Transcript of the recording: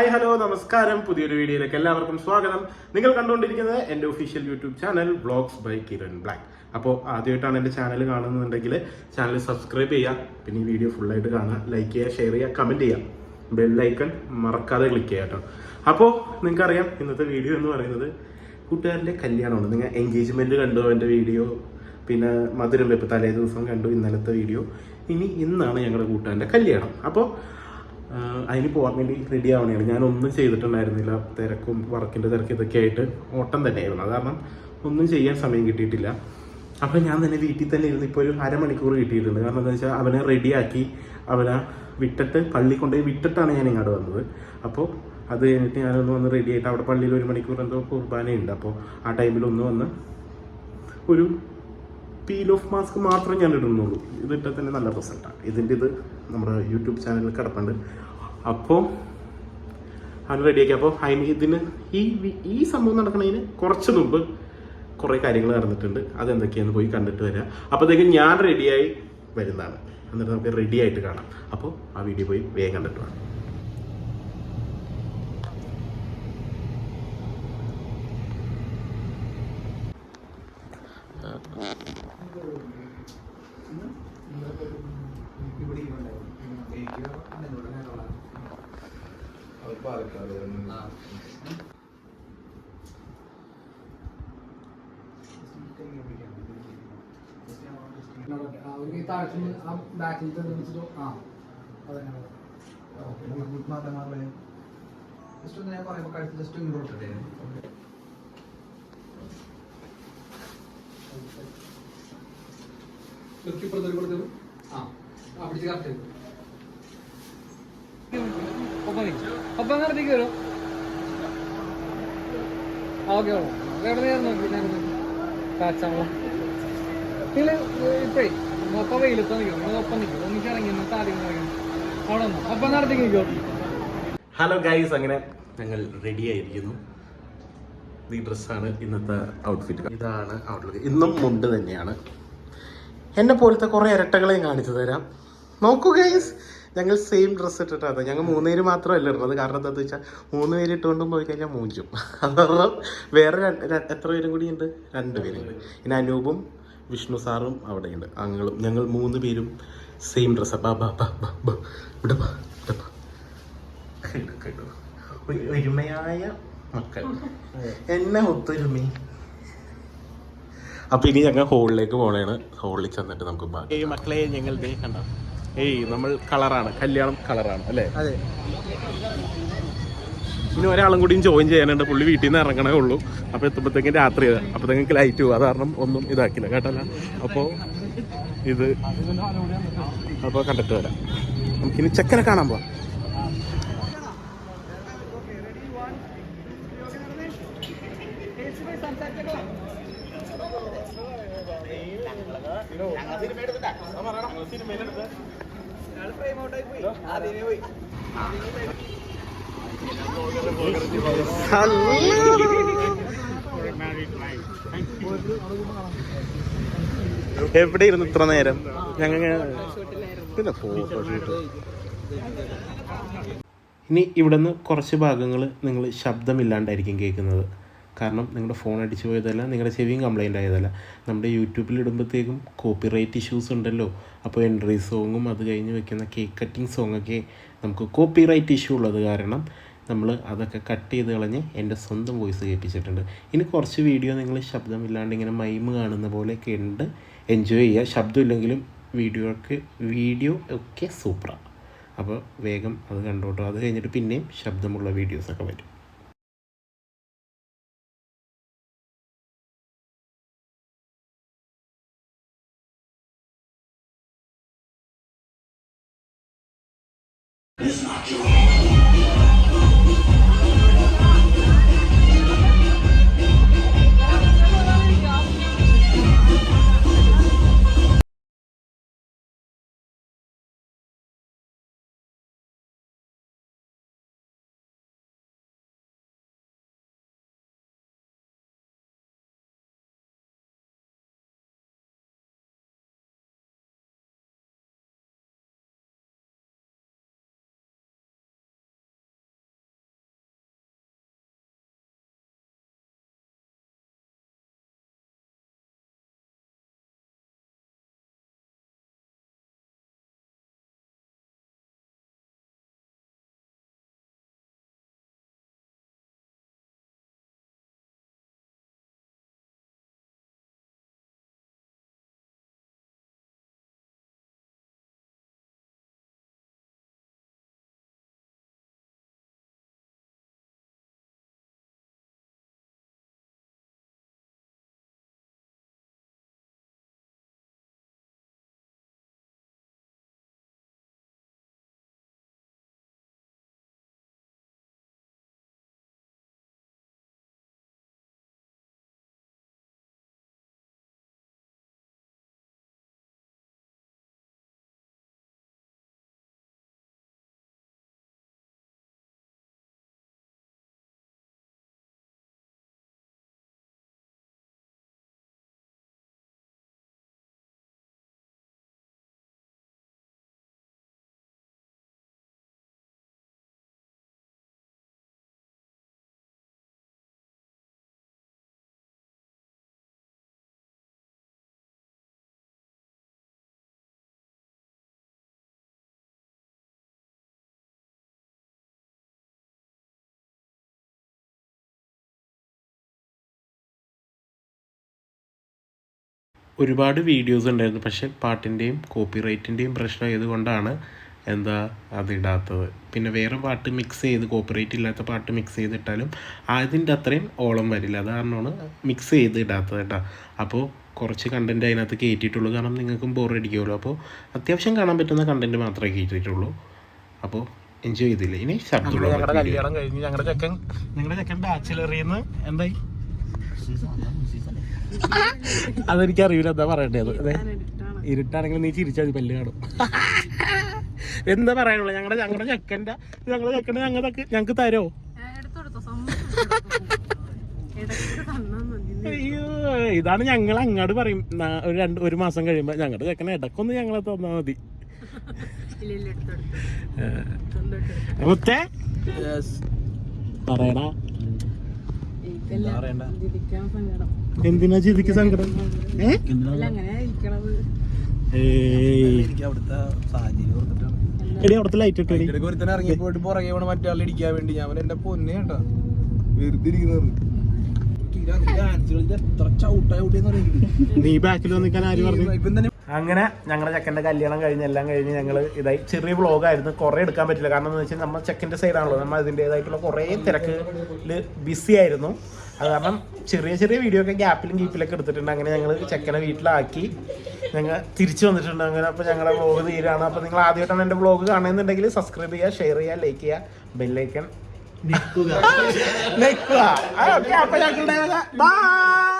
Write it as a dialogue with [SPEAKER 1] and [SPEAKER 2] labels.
[SPEAKER 1] Hi hello നമസ്കാരം. പുതിയൊരു വീഡിയോയിലേക്ക് എല്ലാവർക്കും സ്വാഗതം. നിങ്ങൾ കണ്ടുകൊണ്ടിരിക്കുന്നത് എൻ്റെ official YouTube channel vlogs by Kiran Black. അപ്പോൾ ആദ്യമായിട്ടാണ് എൻ്റെ ചാനൽ കാണുന്നുണ്ടെങ്കിൽ ചാനൽ സബ്സ്ക്രൈബ് ചെയ്യുക, പിന്നെ ഈ വീഡിയോ ഫുള്ളായിട്ട് കാണുക, ലൈക്ക് ചെയ്യുക, ഷെയർ ചെയ്യുക, കമൻറ്റ് ചെയ്യുക, ബെല്ലൈക്കൺ മറക്കാതെ ക്ലിക്ക് ചെയ്യുക കേട്ടോ. അപ്പോൾ നിങ്ങൾക്കറിയാം ഇന്നത്തെ വീഡിയോ എന്ന് പറയുന്നത് കൂട്ടുകാരൻ്റെ കല്യാണമാണ്. നിങ്ങൾ എൻഗേജ്മെൻറ്റ് കണ്ടു എൻ്റെ വീഡിയോ, പിന്നെ മധുരം വെപ്പ് തലേ ദിവസം കണ്ടു ഇന്നലത്തെ വീഡിയോ. ഇന്നാണ് ഞങ്ങളുടെ കൂട്ടുകാരൻ്റെ കല്യാണം. അപ്പോൾ അതിന് പോകാൻ വേണ്ടി റെഡി ആവണേണ്. ഞാനൊന്നും ചെയ്തിട്ടുണ്ടായിരുന്നില്ല, തിരക്കും വർക്കിൻ്റെ തിരക്ക് ഇതൊക്കെ ആയിട്ട് ഓട്ടം തന്നെയായിരുന്നു. അത് കാരണം ഒന്നും ചെയ്യാൻ സമയം കിട്ടിയിട്ടില്ല. അപ്പോൾ ഞാൻ തന്നെ വീട്ടിൽ തന്നെ ഇരുന്ന് ഇപ്പോൾ ഒരു അരമണിക്കൂർ കിട്ടിയിട്ടുണ്ട്. കാരണം എന്താ വെച്ചാൽ അവനെ റെഡിയാക്കി അവനെ വിട്ടിട്ട് പള്ളി കൊണ്ടുപോയി വിട്ടിട്ടാണ് ഞാൻ ഇങ്ങോട്ട് വന്നത്. അപ്പോൾ അത് കഴിഞ്ഞിട്ട് ഞാനൊന്ന് വന്ന് റെഡി ആയിട്ട് അവിടെ പള്ളിയിൽ 1 മണിക്കൂർ എന്തോ കുർബാനയുണ്ട്. അപ്പോൾ ആ ടൈമിലൊന്ന് വന്ന് ഒരു പീൽ ഓഫ് മാസ്ക് മാത്രമേ ഞാൻ ഇടുന്നുള്ളൂ. ഇതിട്ടാൽ തന്നെ നല്ല റിസൾട്ടാണ്. ഇത് നമ്മുടെ യൂട്യൂബ് ചാനലിൽ കിടപ്പുണ്ട്. അപ്പോൾ അത് റെഡിയാക്കി. അപ്പോൾ ഇതിന് ഈ സംഭവം നടക്കുന്നതിന് കുറച്ച് മുമ്പ് കുറേ കാര്യങ്ങൾ നടന്നിട്ടുണ്ട്. അതെന്തൊക്കെയാണെന്ന് പോയി കണ്ടിട്ട് വരിക. അപ്പോഴത്തേക്കും ഞാൻ റെഡിയായി വരുന്നതാണ്. എന്നിട്ട് നമുക്ക് റെഡി ആയിട്ട് കാണാം. അപ്പോൾ ആ വീഡിയോ പോയി വേഗം കണ്ടിട്ട് വേണം.
[SPEAKER 2] ഒപ്പം നടത്തിക്ക് വരും. ഓക്കെ എവിടെ കാച്ചാമ്പളം നിങ്ങൾ ഇപ്പഴേ മൊത്തം വെയിലത്ത് നിൽക്കും. നിങ്ങൾ ഒപ്പം നിൽക്കും. ഒന്നിച്ചിറങ്ങി ആദ്യം അവിടെ ഒന്നും ഒപ്പം നടത്തിക്ക് നിൽക്കും.
[SPEAKER 1] ഹലോ ഗൈസ്, അങ്ങനെ ഞങ്ങൾ റെഡി ആയിരിക്കുന്നു. ഈ ഡ്രസ്സാണ് ഇന്നത്തെ ഔട്ട്ഫിറ്റ്. ഇതാണ് ഔട്ട്ലുക്ക്. ഇന്നും മുണ്ട് തന്നെയാണ്. എന്നെ പോലത്തെ കുറേ ഇരട്ടകളെയും കാണിച്ചു തരാം. നോക്കൂ ഗൈസ്, ഞങ്ങൾ സെയിം ഡ്രസ്സ് ഇട്ടിട്ടാണ്. ഞങ്ങൾ 3 പേര് മാത്രമല്ല ഇടുന്നത്. കാരണം എന്താണെന്ന് വെച്ചാൽ 3 പേര് ഇട്ടുകൊണ്ടും പോയി കഴിഞ്ഞാൽ മൂഞ്ചും. അതോളം വേറെ എത്ര പേരും കൂടി ഉണ്ട്? 2 പേരുണ്ട്. പിന്നെ അനൂപും വിഷ്ണു സാറും അവിടെയുണ്ട്. ഞങ്ങൾ 3 പേരും സെയിം ഡ്രസ്സാണ്. ഒരുമയായ മക്കൾ, എന്നെ ഒത്തൊരുമ. അപ്പൊ ഇനി ഞങ്ങൾ ഹോളിലേക്ക് പോണേണ്. ഹോളിൽ ചെന്നിട്ട് നമുക്ക് മക്കളെ ഞങ്ങൾ കണ്ട നമ്മൾ കളറാണ്, കല്യാണം കളറാണ് അല്ലേ? ഇനി ഒരാളും കൂടിയും ജോയിൻ ചെയ്യാനുണ്ട്. പുള്ളി വീട്ടിൽ നിന്ന് ഇറങ്ങണേ ഉള്ളൂ. അപ്പോൾ എത്തുമ്പോഴത്തേക്കും രാത്രി, അപ്പോഴത്തേക്കും ലൈറ്റ് പോകും. അത് കാരണം ഒന്നും ഇതാക്കില്ല കേട്ടല്ല. അപ്പോൾ അപ്പോൾ കണ്ടിട്ട് വരാം. നമുക്കിനി ചെക്കനെ കാണാൻ പോവാം. എവിടെ ഇരുന്ന് ഇത്ര നേരം? പിന്നെ ഫോട്ടോഷൂട്ട്. ഇനി ഇവിടെ നിന്ന് കുറച്ച് ഭാഗങ്ങൾ നിങ്ങൾ ശബ്ദമില്ലാണ്ടായിരിക്കും കേൾക്കുന്നത്. കാരണം നിങ്ങളുടെ ഫോൺ അടിച്ചു പോയതല്ല, നിങ്ങളുടെ ചെവിയും കംപ്ലൈൻ്റ് ആയതല്ല. നമ്മുടെ യൂട്യൂബിൽ ഇടുമ്പോഴത്തേക്കും കോപ്പിറൈറ്റ് ഇഷ്യൂസ് ഉണ്ടല്ലോ. അപ്പോൾ എൻട്രി സോങ്ങും അത് കഴിഞ്ഞ് വെക്കുന്ന കേക്ക് കട്ടിങ് സോങ്ങൊക്കെ നമുക്ക് കോപ്പിറൈറ്റ് ഇഷ്യൂ ഉള്ളത് കാരണം നമ്മൾ അതൊക്കെ കട്ട് ചെയ്ത് കളഞ്ഞ് എൻ്റെ സ്വന്തം വോയിസ് കേൾപ്പിച്ചിട്ടുണ്ട്. ഇനി കുറച്ച് വീഡിയോ നിങ്ങൾ ശബ്ദമില്ലാണ്ട് ഇങ്ങനെ മൈമ് കാണുന്ന പോലെയൊക്കെ ഉണ്ട്. എൻജോയ് ചെയ്യുക. ശബ്ദമില്ലെങ്കിലും വീഡിയോ ഒക്കെ സൂപ്പറാണ്. അപ്പോൾ വേഗം അത് കണ്ടോട്ടോ. അത് കഴിഞ്ഞിട്ട് പിന്നെയും ശബ്ദമുള്ള വീഡിയോസൊക്കെ വരും. It's not your ഒരുപാട് വീഡിയോസ് ഉണ്ടായിരുന്നു, പക്ഷേ പാട്ടിൻ്റെയും കോപ്പിറൈറ്റിൻ്റെയും പ്രശ്നം ആയതുകൊണ്ടാണ് അതിടാത്തത്. പിന്നെ വേറെ പാട്ട് മിക്സ് ചെയ്ത് കോപ്പിറൈറ്റ് ഇല്ലാത്ത പാട്ട് മിക്സ് ചെയ്തിട്ടാലും അതിൻ്റെ അത്രയും ഓളം വരില്ല. അത് കാരണമാണ് മിക്സ് ചെയ്ത് ഇടാത്തത് കേട്ടോ. അപ്പോൾ കുറച്ച് കണ്ടൻറ്റ് അതിനകത്ത് കയറ്റിയിട്ടുള്ളൂ, കാരണം നിങ്ങൾക്കും ബോറടിക്കുമല്ലോ. അപ്പോൾ അത്യാവശ്യം കാണാൻ പറ്റുന്ന കണ്ടൻറ്റ് മാത്രമേ കയറ്റിയിട്ടുള്ളൂ. അപ്പോൾ എൻജോയ് ചെയ്തില്ല. ഇനി ഞങ്ങളുടെ കല്യാണം കഴിഞ്ഞ് ഞങ്ങളുടെ ചെക്കൻ ബാച്ചിലറിയിൽ നിന്ന് എന്തായി അതെനിക്കറിയില്ല എന്താ പറയേണ്ടത്. അതെ, ഇരുട്ടാണെങ്കിൽ നീ ചിരിച്ചാൽ മതി, പല്ല് കാണും. എന്താ പറയാനുള്ളത്? ഞങ്ങളുടെ ചെക്കൻ്റെ ഞങ്ങൾക്ക് തരോ? അയ്യോ, ഇതാണ് ഞങ്ങൾ അങ്ങോട്ട് പറയും. ഒരു മാസം കഴിയുമ്പോൾ ഞങ്ങളുടെ ചെക്കനെ ഇടക്കൊന്ന് ഞങ്ങളെ തന്നാൽ മതി. പറയടാ, എന്തിനാ ജിതിക്ക് സങ്കടം? എടി അവിടുത്തെ ലൈറ്റ് ഇട്ട്
[SPEAKER 3] ഇറങ്ങി പോയിട്ട് പുറകെ പോണ മറ്റേ ഇടിക്കാൻ വേണ്ടി ഞാൻ എന്റെ പൊന്നെ കേട്ടാ വെറുതെ ഇരിക്കുന്നത്.
[SPEAKER 1] നീ ബാക്കിൽ വന്നിക്കാൻ ആര് പറഞ്ഞു? അങ്ങനെ ഞങ്ങളുടെ ചെക്കൻ്റെ കല്യാണം എല്ലാം കഴിഞ്ഞ് ഞങ്ങൾ ഇതായി ചെറിയ വ്ളോഗായിരുന്നു. കുറേ എടുക്കാൻ പറ്റില്ല, കാരണം എന്ന് വെച്ചാൽ നമ്മൾ ചെക്കൻ്റെ സൈഡാണല്ലോ, നമ്മൾ അതിൻ്റേതായിട്ടുള്ള കുറേ തിരക്കിൽ ബിസി ആയിരുന്നു. അത് കാരണം ചെറിയ വീഡിയോ ഒക്കെ ഗ്യാപ്പിലും ഗീപ്പിലൊക്കെ എടുത്തിട്ടുണ്ട്. അങ്ങനെ ഞങ്ങൾ ചെക്കനെ വീട്ടിലാക്കി ഞങ്ങൾ തിരിച്ചു വന്നിട്ടുണ്ട്. അങ്ങനെ അപ്പോൾ ഞങ്ങളുടെ വ്ളോഗ് തീരാണ്. അപ്പോൾ നിങ്ങൾ ആദ്യമായിട്ടാണ് എൻ്റെ വ്ളോഗ് കാണുന്നുണ്ടെങ്കിൽ സബ്സ്ക്രൈബ് ചെയ്യുക, ഷെയർ ചെയ്യുക, ലൈക്ക് ചെയ്യുക, ബെല്ലൈക്കൺ നെക്കുക. ഓക്കെ, അപ്പോൾ ഞങ്ങളുടെ ബൈ.